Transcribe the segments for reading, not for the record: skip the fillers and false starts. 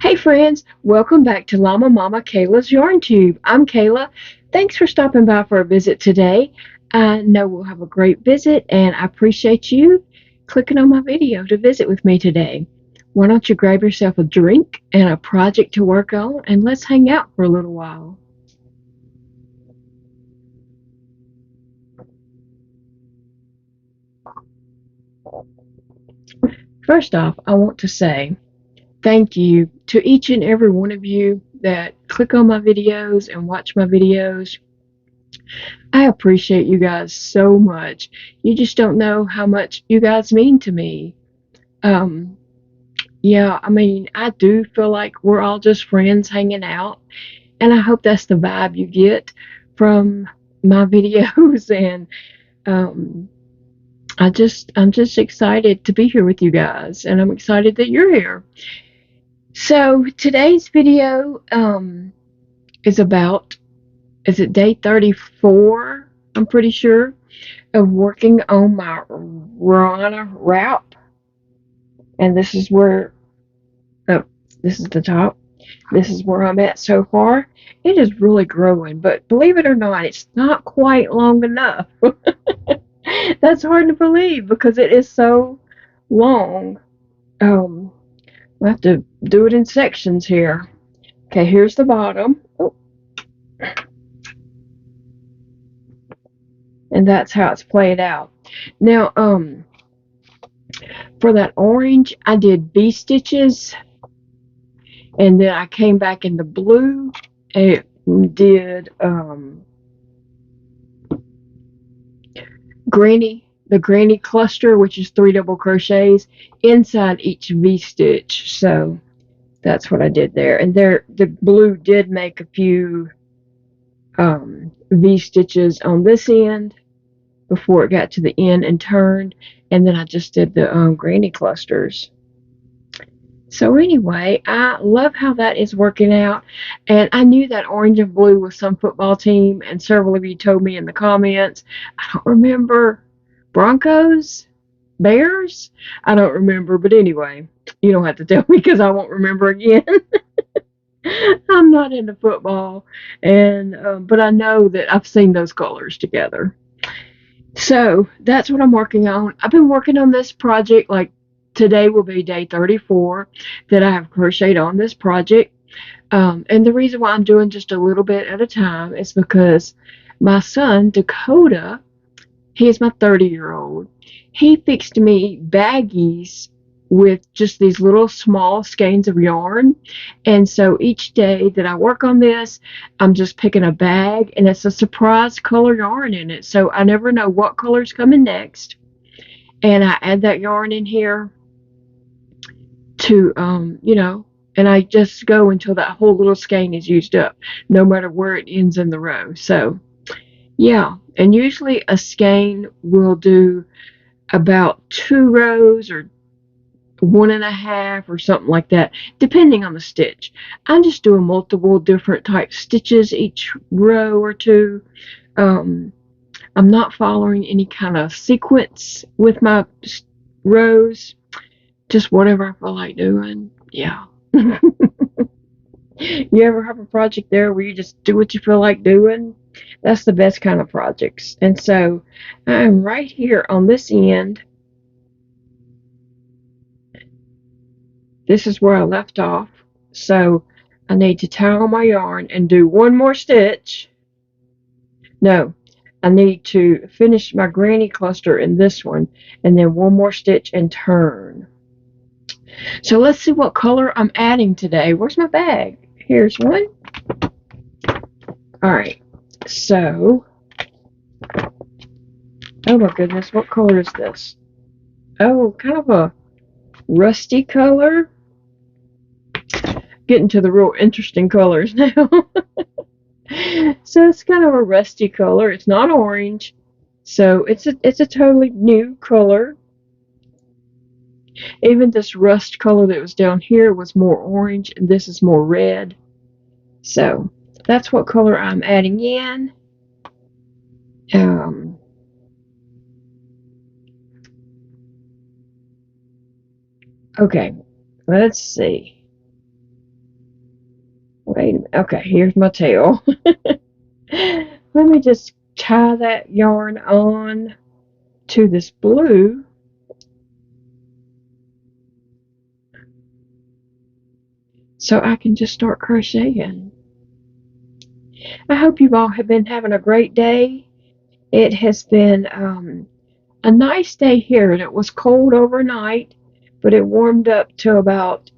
Hey friends, welcome back to Llama Mama Kayla's Yarn Tube. I'm Kayla. Thanks for stopping by for a visit today. I know we'll have a great visit and I appreciate you clicking on my video to visit with me today. Why don't you grab yourself a drink and a project to work on and let's hang out for a little while. First off, I want to say thank you to each and every one of you that click on my videos and watch my videos. I appreciate you guys so much. You just don't know how much you guys mean to me. Um, yeah, I mean, I do feel like we're all just friends hanging out, and I hope that's the vibe you get from my videos. And um, I'm just excited to be here with you guys, and I'm excited that you're here. So today's video is about, is it day 34? I'm pretty sure, of working on my ruana wrap, and this is where, oh, this is the top. This is where I'm at so far. It is really growing, but believe it or not, it's not quite long enough. That's hard to believe because it is so long. Um, I have to do it in sections here. Okay, here's the bottom. Oh, and that's how it's played out. Now, for that orange, I did V stitches, and then I came back in the blue and did the granny cluster, which is 3 double crochets inside each V stitch. So that's what I did there. And there, the blue did make a few V stitches on this end before it got to the end and turned. And then I just did the granny clusters. So anyway, I love how that is working out. And I knew that orange and blue was some football team, and several of you told me in the comments. I don't remember. Broncos? Bears? I don't remember, but anyway, you don't have to tell me because I won't remember again. I'm not into football, and but I know that I've seen those colors together. So that's what I'm working on. I've been working on this project, like today will be day 34 that I have crocheted on this project. And the reason why I'm doing just a little bit at a time is because my son, Dakota, he is my 30-year-old. He fixed me baggies with just these little small skeins of yarn. And so each day that I work on this, I'm just picking a bag and it's a surprise color yarn in it. So I never know what color's coming next. And I add that yarn in here to, and I just go until that whole little skein is used up, no matter where it ends in the row. So, yeah. And usually a skein will do about 2 rows or 1.5 or something like that, depending on the stitch. I'm just doing multiple different type stitches each row or two. I'm not following any kind of sequence with my rows, just whatever I feel like doing. Yeah. You ever have a project there where you just do what you feel like doing? That's the best kind of projects. And so I'm right here on this end. This is where I left off. So I need to tie on my yarn and do one more stitch. No, I need to finish my granny cluster in this one and then one more stitch and turn. So let's see what color I'm adding today. Where's my bag? Here's one. All right. So, oh my goodness, what color is this? Oh, kind of a rusty color. Getting to the real interesting colors now. So it's kind of a rusty color. It's not orange. So it's a totally new color. Even this rust color that was down here was more orange, and this is more red. So that's what color I'm adding in. Okay, Let's see. Wait a minute. Okay, here's my tail. Let me just tie that yarn on to this blue. So I can just start crocheting. I hope you all have been having a great day. It has been a nice day here, and it was cold overnight, but it warmed up to about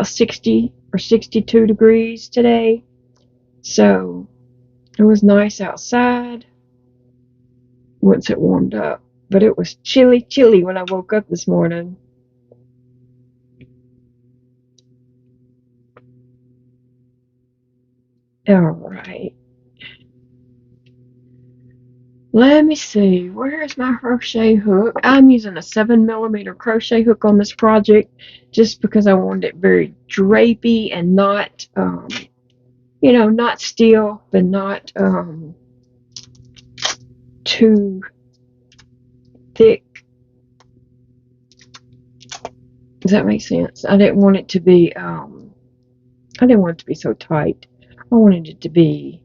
60 or 62 degrees today. So it was nice outside once it warmed up, but it was chilly when I woke up this morning. All right. Let me see, where is my crochet hook? I'm using a 7mm crochet hook on this project just because I wanted it very drapey and not, not stiff and not too thick. Does that make sense? I didn't want it to be, so tight. I wanted it to be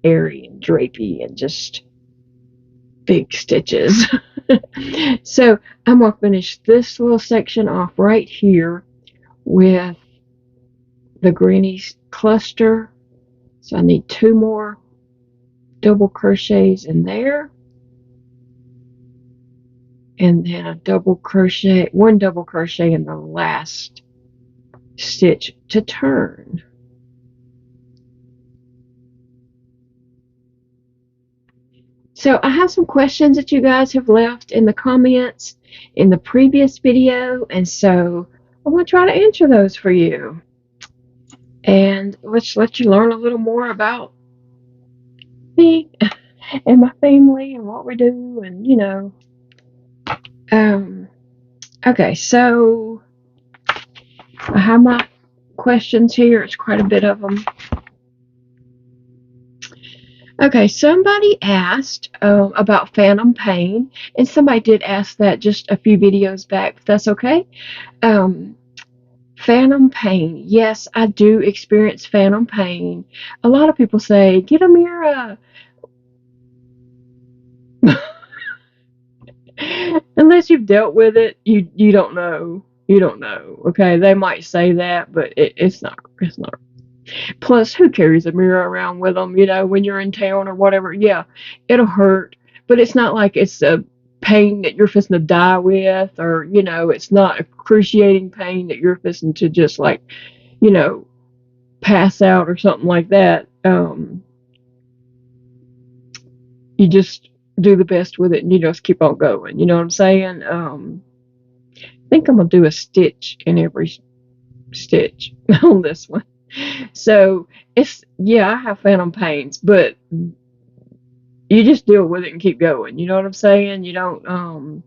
airy and drapey and just big stitches. So I'm going to finish this little section off right here with the granny cluster. So I need 2 more double crochets in there, and then one double crochet in the last stitch to turn. So I have some questions that you guys have left in the comments in the previous video, and so I want to try to answer those for you. And let's let you learn a little more about me and my family and what we do, and okay, so I have my questions here. It's quite a bit of them. Okay, somebody asked about phantom pain, and somebody did ask that just a few videos back, if that's okay. Phantom pain. Yes, I do experience phantom pain. A lot of people say, get a mirror. Unless you've dealt with it, you don't know. You don't know. Okay, they might say that, but it's not. It's not. Plus, who carries a mirror around with them? When you're in town or whatever. Yeah, it'll hurt, but it's not like it's a pain that you're fixing to die with, or it's not excruciating pain that you're fixing to just pass out or something like that. You just do the best with it, and you just keep on going. You know what I'm saying? I think I'm gonna do a stitch in every stitch on this one. So I have phantom pains, but you just deal with it and keep going. You know what I'm saying? You don't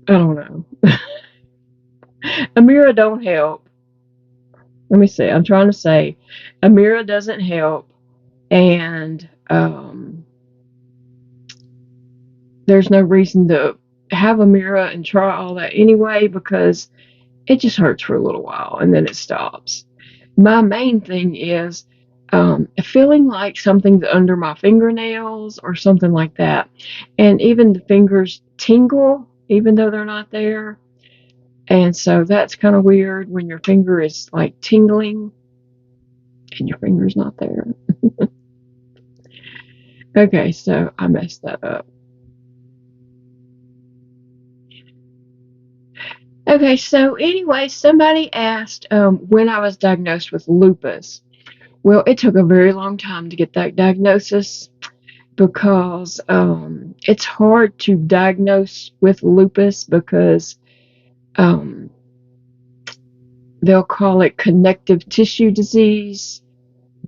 I don't know. A mirror don't help. Let me see. I'm trying to say a mirror doesn't help, and there's no reason to have a mirror and try all that anyway, because it just hurts for a little while and then it stops. My main thing is feeling like something's under my fingernails or something like that, and even the fingers tingle even though they're not there. And so that's kind of weird when your finger is like tingling and your finger's not there. Okay, so I messed that up. Okay, so anyway, somebody asked when I was diagnosed with lupus. Well, it took a very long time to get that diagnosis, because it's hard to diagnose with lupus, because they'll call it connective tissue disease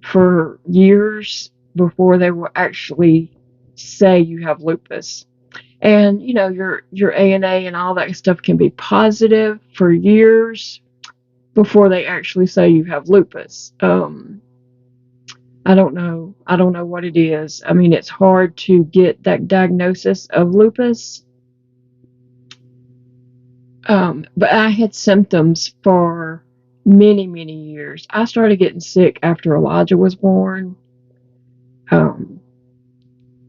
for years before they will actually say you have lupus. And your ANA and all that stuff can be positive for years before they actually say you have lupus. I don't know what it is. I mean, it's hard to get that diagnosis of lupus. But I had symptoms for many, many years. I started getting sick after Elijah was born. Um,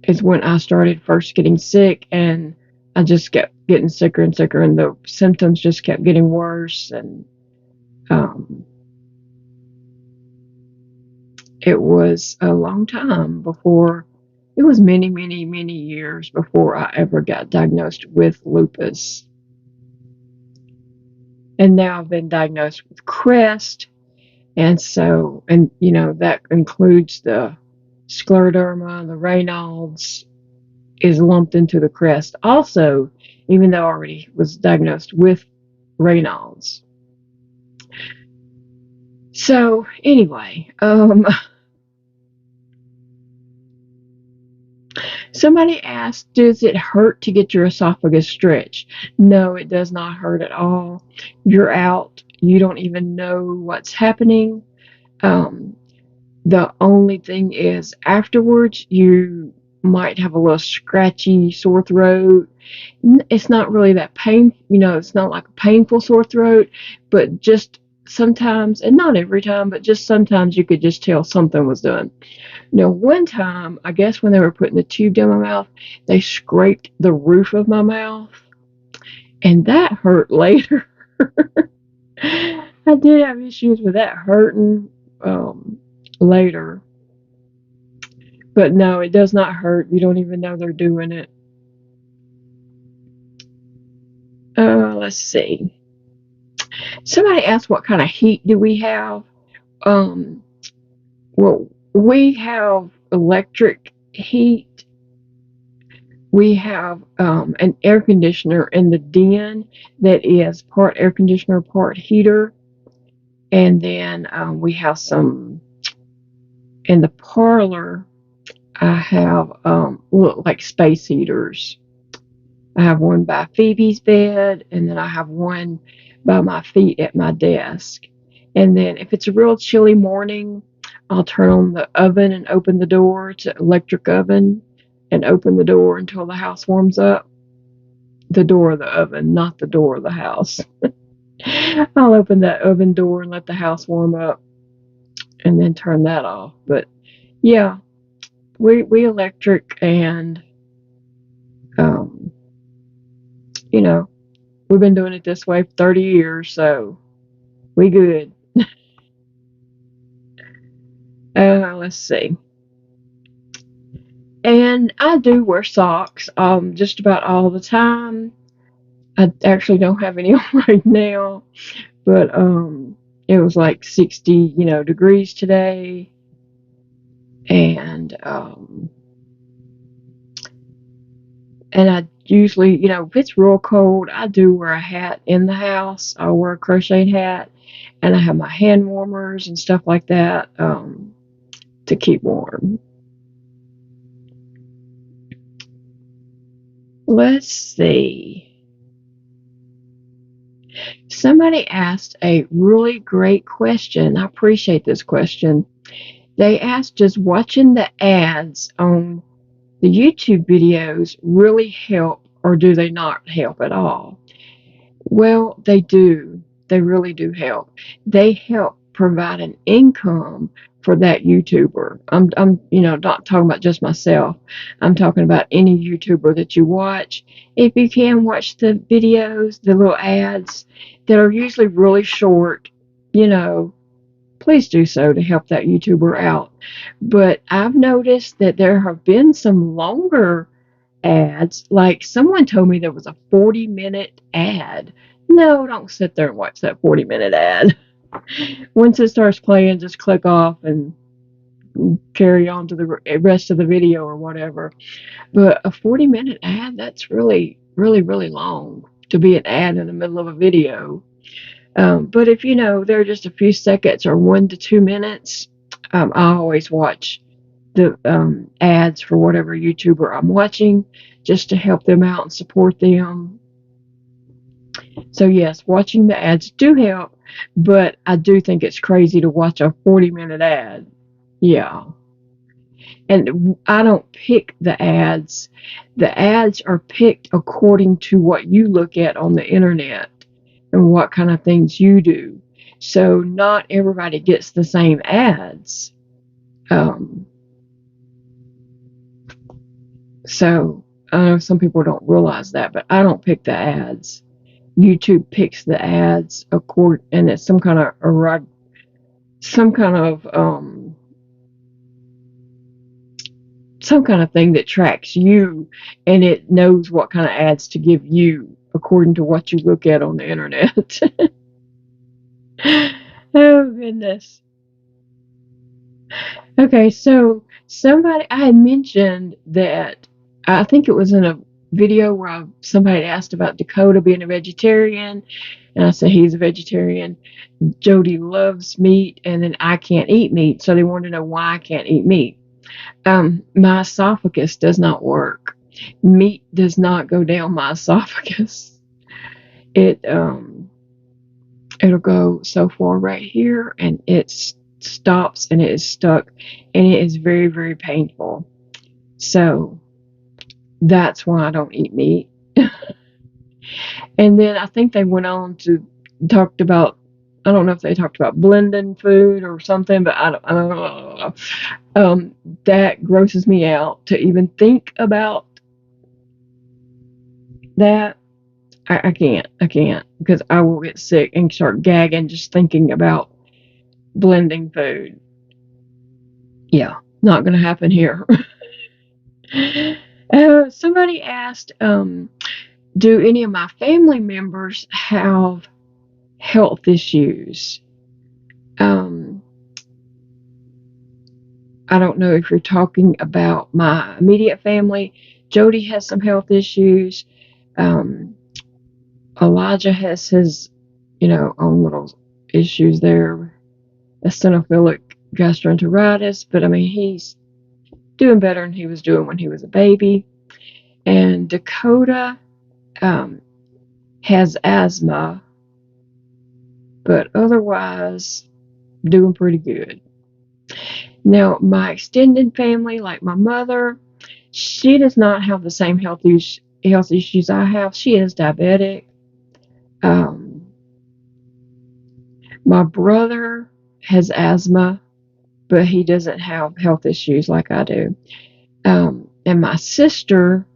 is when I started first getting sick, and I just kept getting sicker and sicker, and the symptoms just kept getting worse. And um, it was a long time before, it was many, many, many years before I ever got diagnosed with lupus. And now I've been diagnosed with CREST. And so, and that includes the scleroderma, the Raynaud's is lumped into the CREST also, even though I already was diagnosed with Raynaud's. So anyway, somebody asked, does it hurt to get your esophagus stretched? No, it does not hurt at all. You're out. You don't even know what's happening. The only thing is afterwards, you might have a little scratchy sore throat. It's not really that it's not like a painful sore throat, but just sometimes, and not every time, but just sometimes you could just tell something was done. Now, one time, I guess when they were putting the tube down my mouth, they scraped the roof of my mouth, and that hurt later. I did have issues with that hurting later. But no, it does not hurt. You don't even know they're doing it. Let's see. Somebody asked what kind of heat do we have? Well, we have electric heat. We have an air conditioner in the den that is part air conditioner, part heater. And then we have some in the parlor. I have like space heaters. I have one by Phoebe's bed, and then I have one by my feet at my desk. And then if it's a real chilly morning, I'll turn on the oven and open the door. It's an electric oven, and open the door until the house warms up. The door of the oven, not the door of the house. I'll open that oven door and let the house warm up, and then turn that off. But yeah, we electric, and we've been doing it this way for 30 years, so we good. Let's see. And I do wear socks just about all the time. I actually don't have any on right now, but it was like 60, degrees today. And I usually, if it's real cold, I do wear a hat in the house. I'll wear a crocheted hat, and I have my hand warmers and stuff like that to keep warm. Let's see. Somebody asked a really great question. I appreciate this question. They asked, does watching the ads on the YouTube videos really help, or do they not help at all? Well, they do. They really do help. They help provide an income for that YouTuber. I'm not talking about just myself. I'm talking about any YouTuber that you watch. If you can watch the videos, the little ads that are usually really short, please do so to help that YouTuber out. But I've noticed that there have been some longer ads. Like someone told me there was a 40-minute ad. No, don't sit there and watch that 40-minute ad. Once it starts playing, just click off and carry on to the rest of the video or whatever. But a 40-minute ad, that's really, really, really long to be an ad in the middle of a video. But if they're just a few seconds or 1 to 2 minutes, I always watch the ads for whatever YouTuber I'm watching, just to help them out and support them. So yes, watching the ads do help, but I do think it's crazy to watch a 40-minute ad. Yeah. And I don't pick the ads. The ads are picked according to what you look at on the internet. and what kind of things you do. So not everybody gets the same ads. So I know some people don't realize that, but I don't pick the ads. YouTube picks the ads and it's some kind of thing that tracks you, and it knows what kind of ads to give you according to what you look at on the internet. Oh goodness. Okay, so I had mentioned that, I think it was in a video where somebody asked about Dakota being a vegetarian, and I said he's a vegetarian. Jody loves meat, and then I can't eat meat, so they wanted to know why I can't eat meat. My esophagus does not work. Meat does not go down my esophagus. It'll go so far right here, and it stops, and it is stuck, and it is very, very painful. So that's why I don't eat meat. And then I think they went on to talked about, I don't know if they talked about blending food or something, but I don't know. That grosses me out to even think about that. I can't because I will get sick and start gagging just thinking about blending food. Yeah, not going to happen here. Somebody asked, do any of my family members have health issues? I don't know if you're talking about my immediate family. Jody has some health issues. Elijah has his, own little issues there. Eosinophilic gastroenteritis, but I mean, he's doing better than he was doing when he was a baby. And Dakota has asthma, but otherwise doing pretty good. Now, my extended family, like my mother, she does not have the same health issues I have. She is diabetic. My brother has asthma, but he doesn't have health issues like I do. And my sister,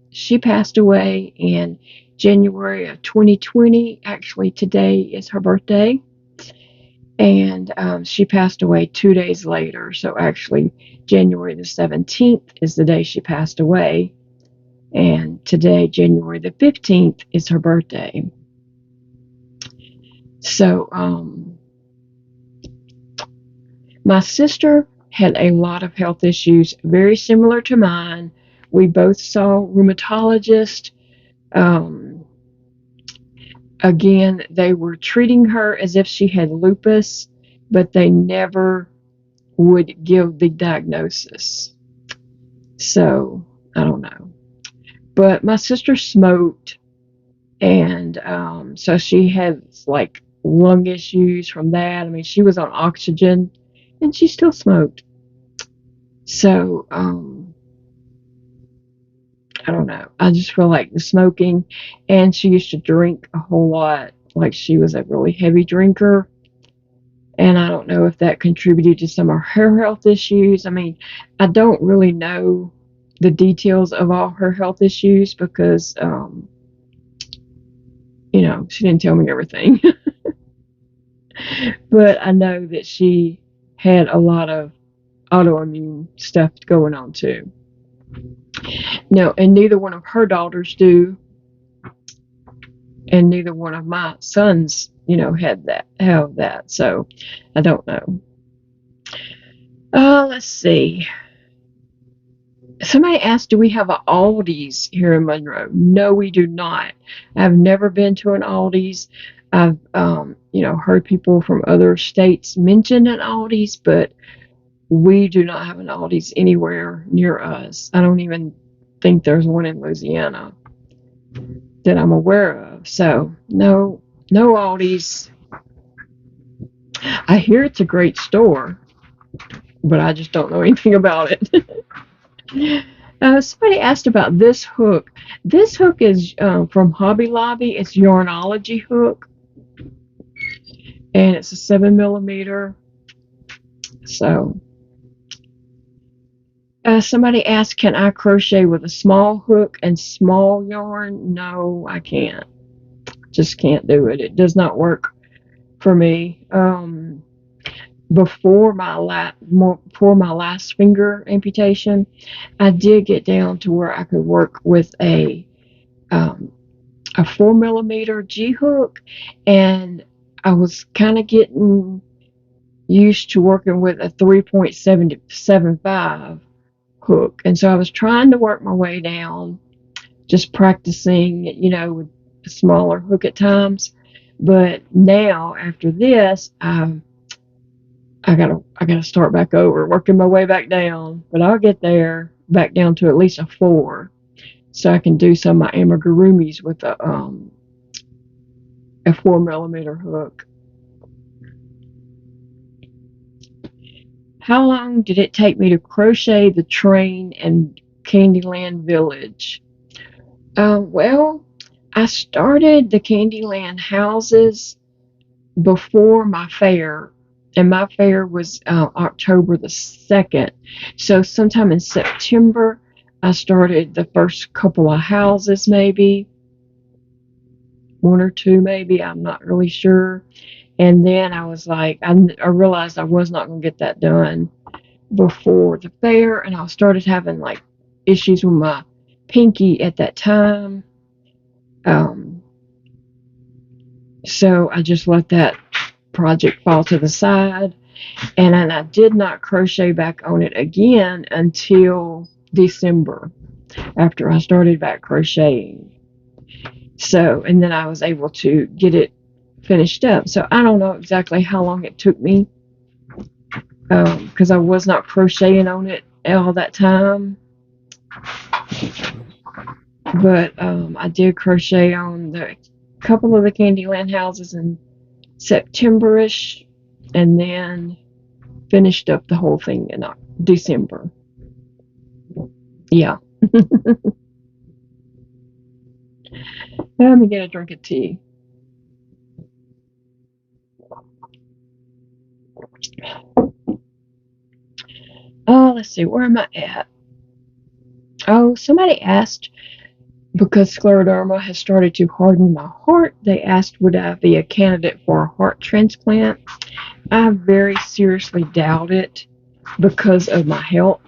she passed away in January of 2020. Actually, today is her birthday. And she passed away 2 days later. So actually, January the 17th is the day she passed away. And today, January the 15th, is her birthday. So my sister had a lot of health issues, very similar to mine. We both saw rheumatologists. Again, they were treating her as if she had lupus, but they never would give the diagnosis. So, I don't know. But my sister smoked, and so she has like lung issues from that. I mean, she was on oxygen, and she still smoked. So, I don't know. I just feel like the smoking, and she used to drink a whole lot. Like she was a really heavy drinker. And I don't know if that contributed to some of her health issues. I mean, I don't really know the details of all her health issues because, she didn't tell me everything. But I know that she had a lot of autoimmune stuff going on too. No, and neither one of her daughters do, and neither one of my sons, have that. So I don't know. Let's see. Somebody asked, do we have an Aldi's here in Monroe? No, we do not. I've never been to an Aldi's. I've, heard people from other states mention an Aldi's, but we do not have an Aldi's anywhere near us. I don't even think there's one in Louisiana that I'm aware of. So no Aldi's. I hear it's a great store, but I just don't know anything about it. Somebody asked about this hook. This hook is from Hobby Lobby. It's Yarnology hook. and it's a 7mm. So somebody asked, can I crochet with a small hook and small yarn? No, I can't. Just can't do it. It does not work for me. Before my last finger amputation, I did get down to where I could work with a 4mm G hook, and I was kind of getting used to working with a 3.75 hook, and so I was trying to work my way down, just practicing, with a smaller hook at times. But now after this, I gotta start back over, working my way back down. But I'll get there, back down to at least a 4, so I can do some of my amigurumis with a 4mm hook. How long did it take me to crochet the train in Candyland Village? Well, I started the Candyland houses before my fair, and my fair was October the 2nd. So sometime in September, I started the first couple of houses, maybe 1 or 2, maybe, I'm not really sure. And then I was like, I realized I was not going to get that done before the fair, and I started having like issues with my pinky at that time. So I just let that project fall to the side, and then I did not crochet back on it again until December, after I started back crocheting. So, and then I was able to get it finished up. So I don't know exactly how long it took me, because I was not crocheting on it all that time. But I did crochet on the couple of the Candyland houses in September-ish, and then finished up the whole thing in December. Yeah. Let me get a drink of tea. Oh, let's see, where am I at? Oh, somebody asked, because scleroderma has started to harden my heart, they asked, would I be a candidate for a heart transplant? I very seriously doubt it because of my health.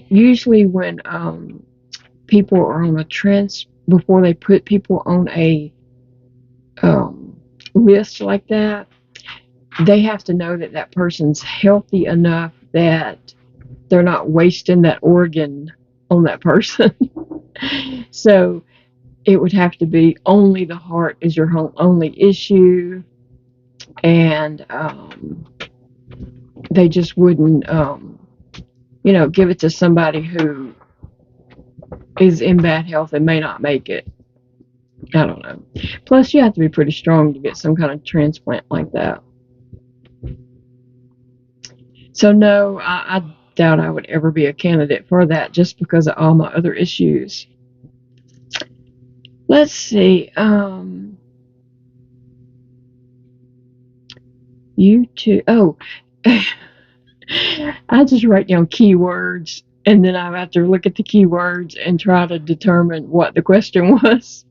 Usually when people are on before they put people on a list like that, they have to know that that person's healthy enough that they're not wasting that organ on that person. So it would have to be only the heart is your only issue, and they just wouldn't give it to somebody who is in bad health and may not make it. I don't know. Plus, you have to be pretty strong to get some kind of transplant like that. So no, I doubt I would ever be a candidate for that, just because of all my other issues. Let's see. YouTube. Oh, I just write down keywords, and then I have to look at the keywords and try to determine what the question was.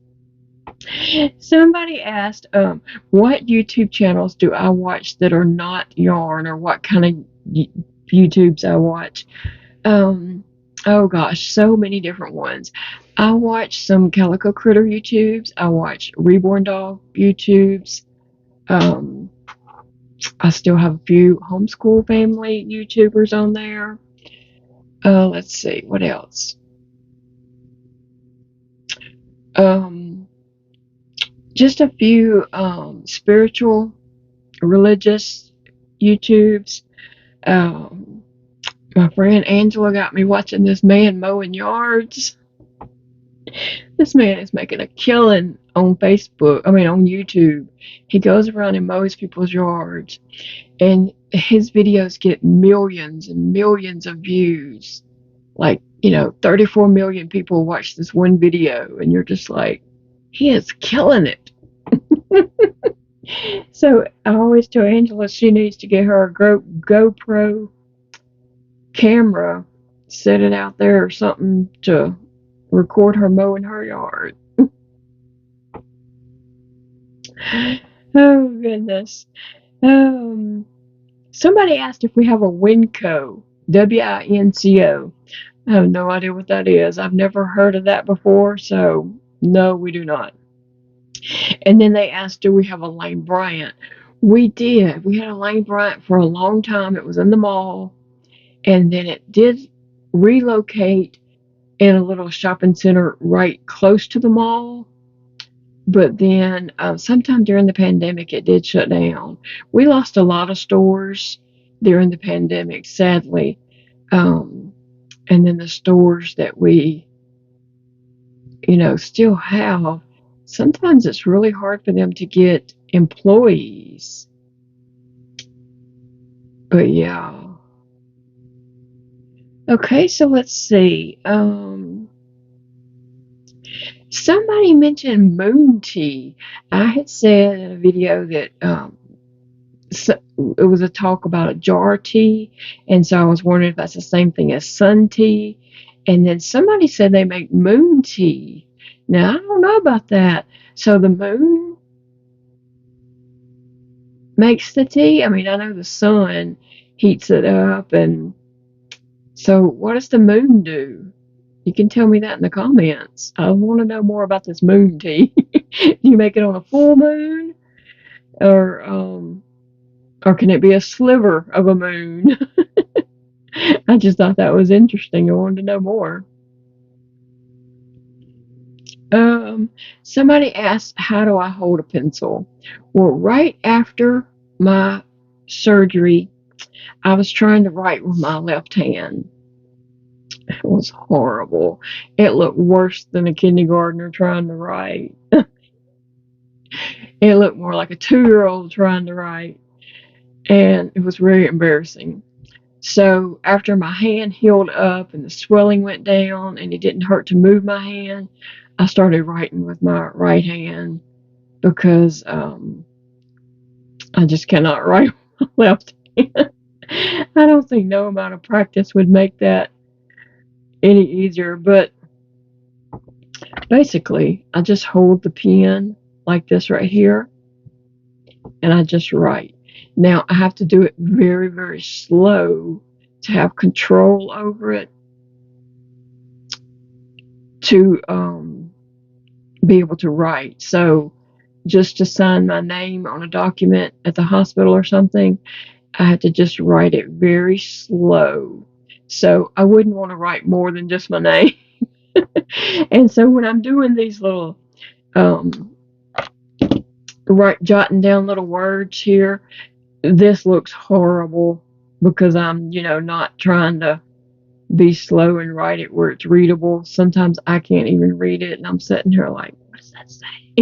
Somebody asked, what YouTube channels do I watch that are not yarn, or what kind of YouTubes I watch? Oh gosh, so many different ones. I watch some Calico Critter YouTubes. I watch Reborn Dog YouTubes. I still have a few homeschool family YouTubers on there. Let's see, what else? Just a few spiritual, religious YouTubes. My friend Angela got me watching this man mowing yards. This man is making a killing on YouTube. He goes around and mows people's yards, and his videos get millions and millions of views. Like, 34 million people watch this one video, and you're just like, he is killing it. So I always tell Angela she needs to get her a GoPro camera, set it out there or something to record her mowing her yard. Oh goodness. Um, Somebody asked if we have a Winco, WINCO. I have no idea what that is. I've never heard of that before, so no, we do not. And then they asked, do we have a Lane Bryant? We did. We had a Lane Bryant for a long time. It was in the mall, and then it did relocate in a little shopping center right close to the mall. But then sometime during the pandemic, it did shut down. We lost a lot of stores during the pandemic, sadly. And then the stores that we, still have, sometimes it's really hard for them to get employees. But yeah. Okay, so let's see. Somebody mentioned moon tea. I had said in a video that it was a talk about a jar tea, and so I was wondering if that's the same thing as sun tea. And then somebody said they make moon tea. Now, I don't know about that. So the moon makes the tea? I mean, I know the sun heats it up, and so what does the moon do? You can tell me that in the comments. I want to know more about this moon tea. Do you make it on a full moon, or can it be a sliver of a moon? I just thought that was interesting. I wanted to know more. Somebody asked, how do I hold a pencil? Well, right after my surgery, I was trying to write with my left hand. It was horrible. It looked worse than a kindergartner trying to write. It looked more like a 2-year-old trying to write, and it was very embarrassing. So after my hand healed up and the swelling went down and it didn't hurt to move my hand, I started writing with my right hand because I just cannot write with my left hand. I don't think no amount of practice would make that any easier, but basically I just hold the pen like this right here and I just write. Now I have to do it very, very slow to have control over it, to be able to write. So just to sign my name on a document at the hospital or something, I had to just write it very slow. So I wouldn't want to write more than just my name. And so when I'm doing these little jotting down little words here, this looks horrible because I'm, not trying to be slow and write it where it's readable. Sometimes I can't even read it, and I'm sitting here like, what does that say?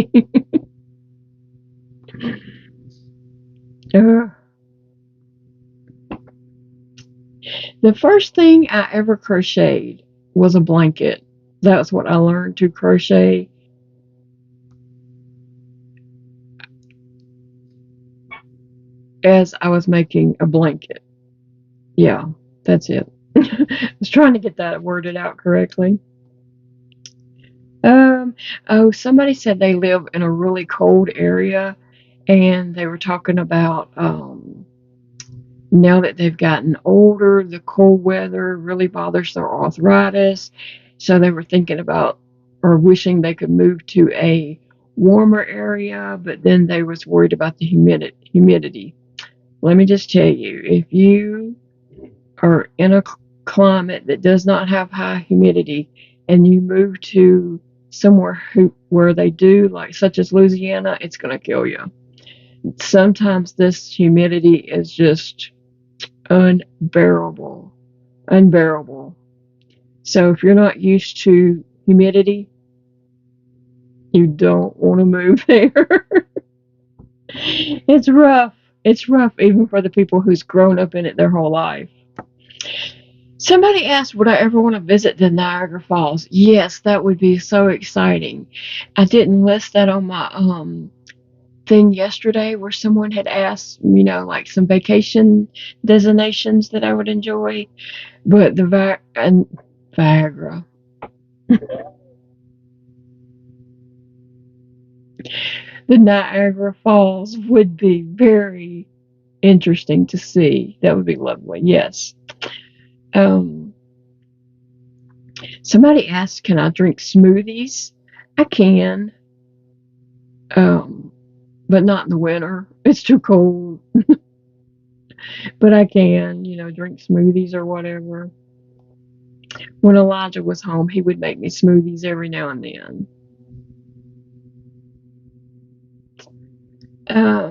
The first thing I ever crocheted was a blanket. That's what I learned to crochet. As I was making a blanket. Yeah, that's it. I was trying to get that worded out correctly. Somebody said they live in a really cold area, and they were talking about now that they've gotten older, the cold weather really bothers their arthritis. So they were thinking about or wishing they could move to a warmer area, but then they was worried about the humidity. Let me just tell you, if you are in a climate that does not have high humidity and you move to somewhere where they do, like such as Louisiana, it's going to kill you. Sometimes this humidity is just unbearable. So if you're not used to humidity, you don't want to move there. It's rough. It's rough even for the people who's grown up in it their whole life. Somebody asked, would I ever want to visit the Niagara Falls? Yes, that would be so exciting. I didn't list that on my thing yesterday where someone had asked, like some vacation designations that I would enjoy, but the Viagra. The Niagara Falls would be very interesting to see. That would be lovely. Yes. Um, Somebody asked, can I drink smoothies? I can, but not in the winter. It's too cold. But I can, drink smoothies or whatever. When Elijah was home, he would make me smoothies every now and then.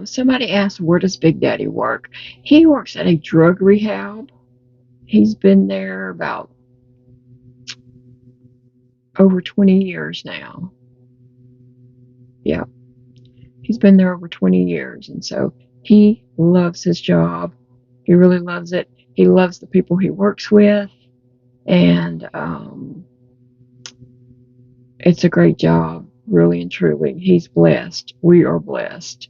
Somebody asked, where does Big Daddy work? He works at a drug rehab. He's been there about over 20 years now. Yeah, he's been there over 20 years. And so he loves his job. He really loves it. He loves the people he works with. And it's a great job, really and truly. He's blessed. We are blessed.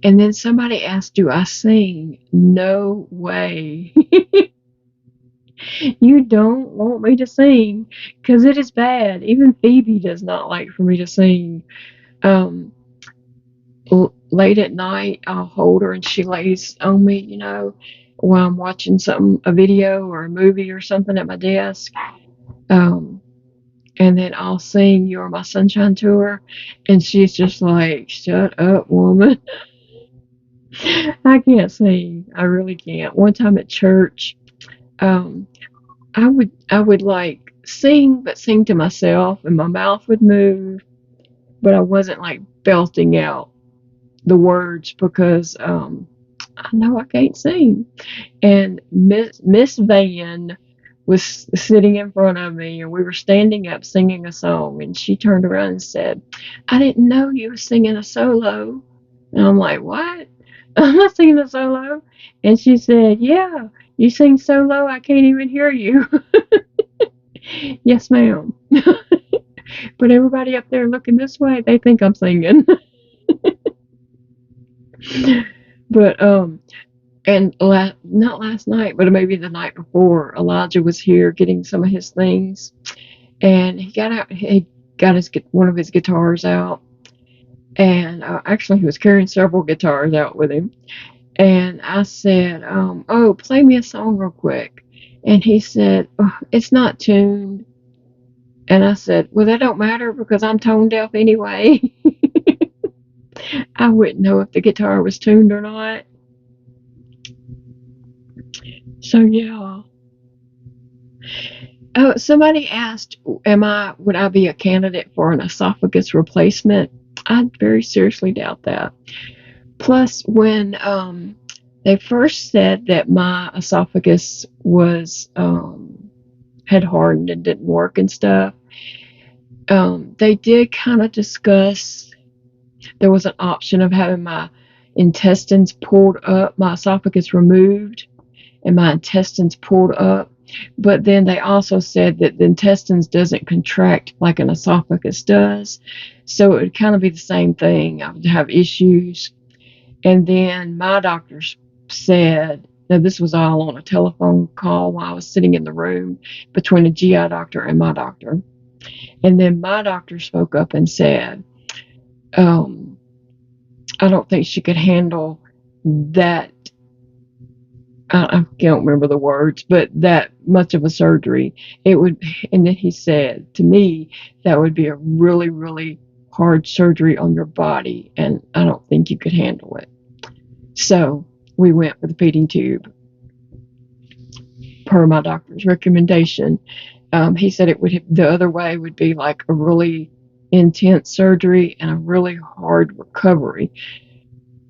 And then somebody asked, do I sing? No way. You don't want me to sing, because it is bad. Even Phoebe does not like for me to sing. Late at night, I'll hold her and she lays on me, while I'm watching a video or a movie or something at my desk. And then I'll sing You're My Sunshine to her, and she's just like, shut up, woman. I can't sing. I really can't. One time at church, I would like sing, but sing to myself, and my mouth would move, but I wasn't like belting out the words because I know I can't sing. And Miss Van was sitting in front of me, and we were standing up singing a song, and she turned around and said, I didn't know you were singing a solo. And I'm like, what? I'm not singing a solo. And she said, yeah, you sing so low I can't even hear you. Yes, ma'am. But everybody up there looking this way, they think I'm singing. But and not last night, but maybe the night before, Elijah was here getting some of his things, and he got one of his guitars out, and actually he was carrying several guitars out with him. And I said, oh, play me a song real quick. And he said, oh, it's not tuned. And I said, well, that don't matter because I'm tone deaf anyway. I wouldn't know if the guitar was tuned or not. So, yeah. Oh, somebody asked, would I be a candidate for an esophagus replacement? I very seriously doubt that. Plus, when they first said that my esophagus was had hardened and didn't work and stuff, they did kind of discuss there was an option of having my intestines pulled up, my esophagus removed, and my intestines pulled up. But then they also said that the intestines doesn't contract like an esophagus does. So it would kind of be the same thing. I would have issues. And then my doctor said, now this was all on a telephone call while I was sitting in the room between a GI doctor and my doctor. And then my doctor spoke up and said, I don't think she could handle that. I can't remember the words, but that much of a surgery. It would, and then he said to me, that would be a really, really hard surgery on your body, and I don't think you could handle it. So we went with a feeding tube per my doctor's recommendation. He said the other way would be like a really intense surgery and a really hard recovery.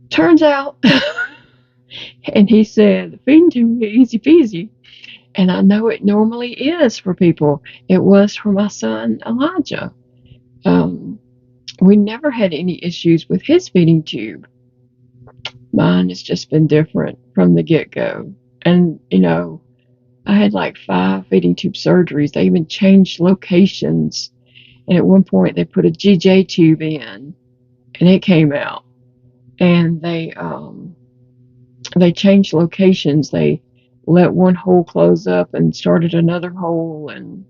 Turns out, and he said, the feeding tube is easy peasy. And I know it normally is for people. It was for my son, Elijah. We never had any issues with his feeding tube. Mine has just been different from the get-go. And, I had like 5 feeding tube surgeries. They even changed locations. And at one point they put a GJ tube in and it came out. And they changed locations. They let one hole close up and started another hole, and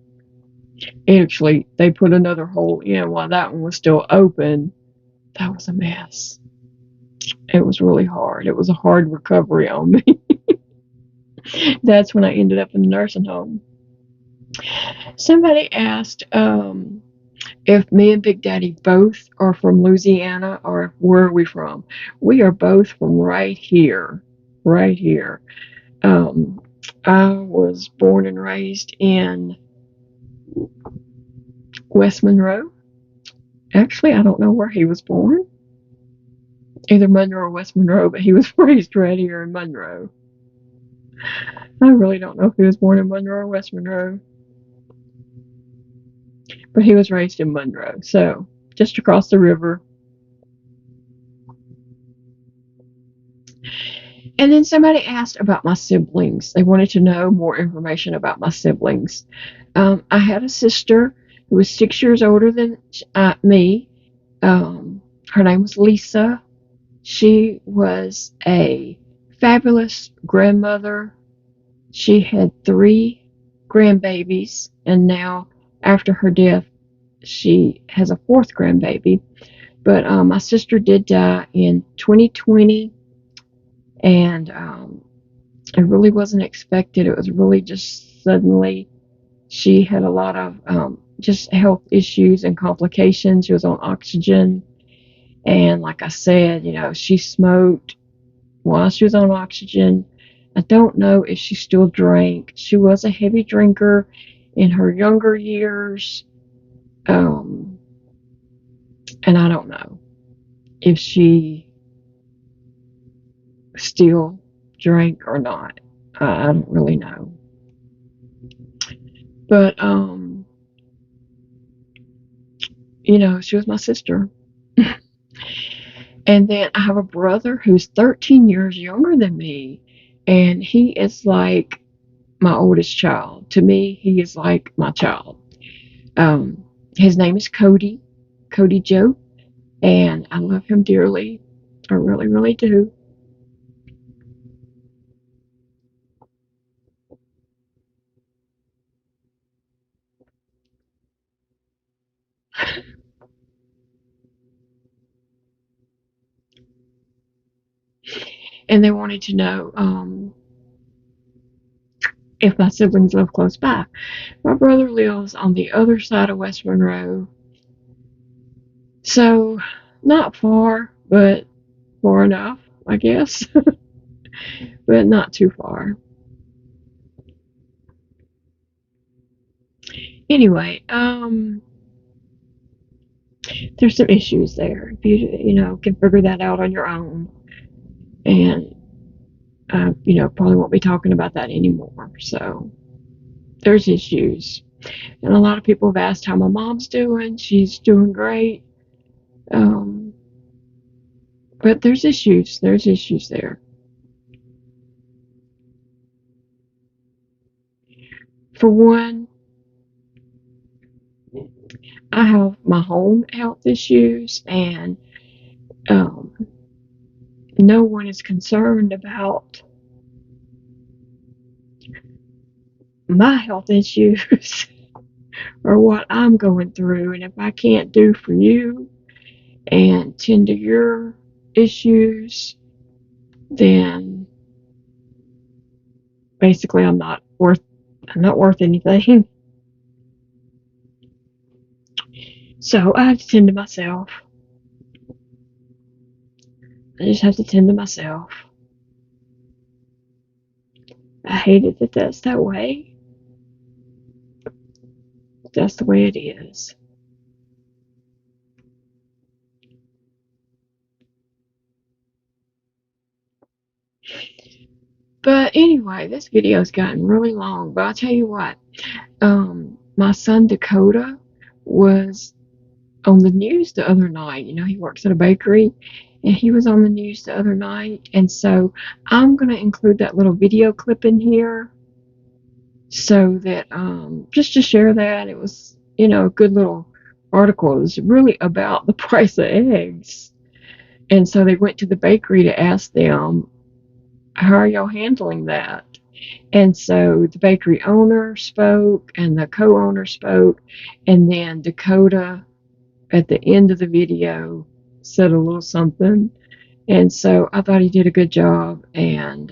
actually they put another hole in while that one was still open. That was a mess. It was really hard. It was a hard recovery on me. That's when I ended up in the nursing home. Somebody asked if me and Big Daddy both are from Louisiana, or where are we from? We are both from right here. Right here. I was born and raised in West Monroe. Actually, I don't know where he was born. Either Monroe or West Monroe, but he was raised right here in Monroe. I really don't know if he was born in Monroe or West Monroe. But he was raised in Monroe, so just across the river. And then somebody asked about my siblings. They wanted to know more information about my siblings. I had a sister who was 6 years older than me. Her name was Lisa. She was a fabulous grandmother. She had 3 grandbabies, and now, after her death, she has a 4th grandbaby. But my sister did die in 2020, and it really wasn't expected. It was really just suddenly. She had a lot of just health issues and complications. She was on oxygen, and like I said, she smoked while she was on oxygen. I don't know if she still drank. She was a heavy drinker in her younger years. And I don't know if she still drank or not. I don't really know. But, she was my sister. And then I have a brother who's 13 years younger than me, and he is like my oldest child. To me, he is like my child. His name is Cody Joe, and I love him dearly. I really, really do. And they wanted to know if my siblings live close by. My brother lives on the other side of West Monroe, so not far, but far enough, I guess, but not too far. Anyway, there's some issues there. If you can figure that out on your own, and probably won't be talking about that anymore. So there's issues, and a lot of people have asked how my mom's doing. She's doing great, but there's issues. There's issues there. For one, I have my own health issues, and no one is concerned about my health issues or what I'm going through. And if I can't do for you and tend to your issues, then basically I'm not worth anything. So I have to tend to myself. I just have to tend to myself. I hate it that that's that way. That's the way it is. But anyway, this video's gotten really long. But I'll tell you what, my son Dakota was on the news the other night. He works at a bakery, and he was on the news the other night. And so I'm going to include that little video clip in here so that just to share that. It was, a good little article. It was really about the price of eggs. And so they went to the bakery to ask them, how are y'all handling that? And so the bakery owner spoke and the co-owner spoke, and then Dakota at the end of the video said a little something. And so I thought he did a good job. And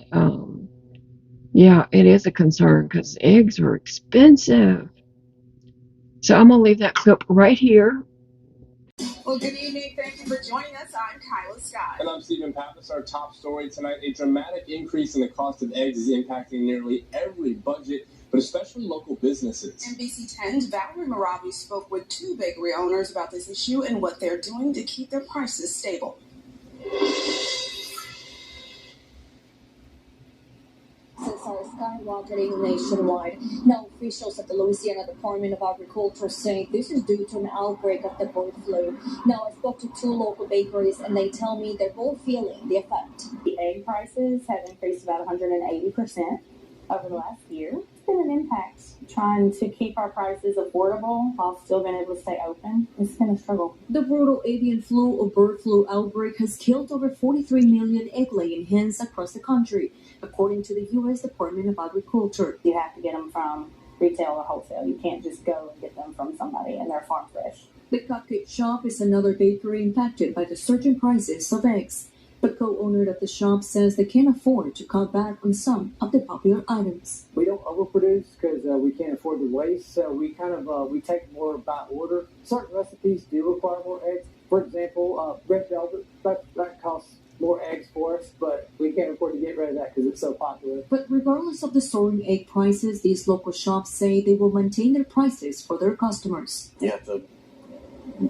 yeah, it is a concern because eggs are expensive. So I'm going to leave that clip right here. Well, good evening. Thank you for joining us. I'm Kayla Scott. And I'm Stephen Pappas. Our top story tonight, a dramatic increase in the cost of eggs is impacting nearly every budget, but especially local businesses. NBC 10's Valerie Maravi spoke with 2 bakery owners about this issue and what they're doing to keep their prices stable. Are skyrocketing nationwide. Now, officials at the Louisiana Department of Agriculture say this is due to an outbreak of the bird flu. Now, I spoke to 2 local bakeries, and they tell me they're both feeling the effect. The egg prices have increased about 180% over the last year. It's been an impact trying to keep our prices affordable while still being able to stay open. It's been a struggle. The brutal avian flu or bird flu outbreak has killed over 43 million egg-laying hens across the country, according to the U.S. Department of Agriculture. You have to get them from retail or wholesale. You can't just go and get them from somebody and they're farm fresh. The Cupcake Shop is another bakery impacted by the surging prices of eggs. The co-owner of the shop says they can't afford to cut back on some of the popular items. We don't overproduce because we can't afford the waste, so we we take more by order. Certain recipes do require more eggs. For example, red velvet, that costs more eggs for us, but we can't afford to get rid of that because it's so popular. But regardless of the soaring egg prices, these local shops say they will maintain their prices for their customers. You have to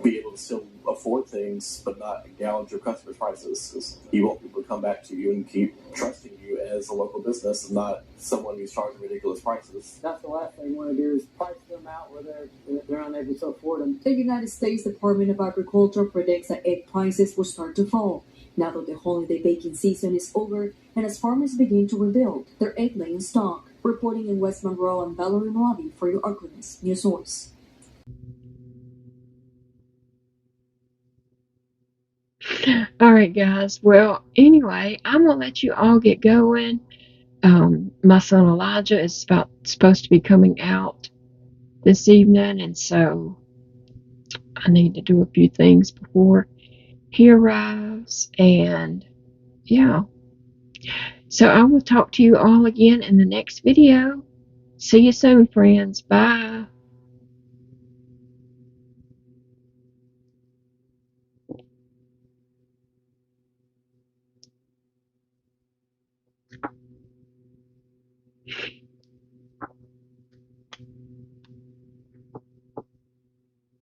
be able to still afford things, but not gouge your customers' prices. You want people to come back to you and keep trusting you as a local business and not someone who's charging ridiculous prices. That's the last thing you want to do is price them out where they're unable to afford them. The United States Department of Agriculture predicts that egg prices will start to fall now that the holiday baking season is over and as farmers begin to rebuild their egg-laying stock. Reporting in West Monroe, I'm Valerie Maravi for your Arkansas News Source. All right, guys. Well, anyway, I'm going to let you all get going. My son Elijah is supposed to be coming out this evening, and so I need to do a few things before he arrives. And yeah. So I will talk to you all again in the next video. See you soon, friends. Bye.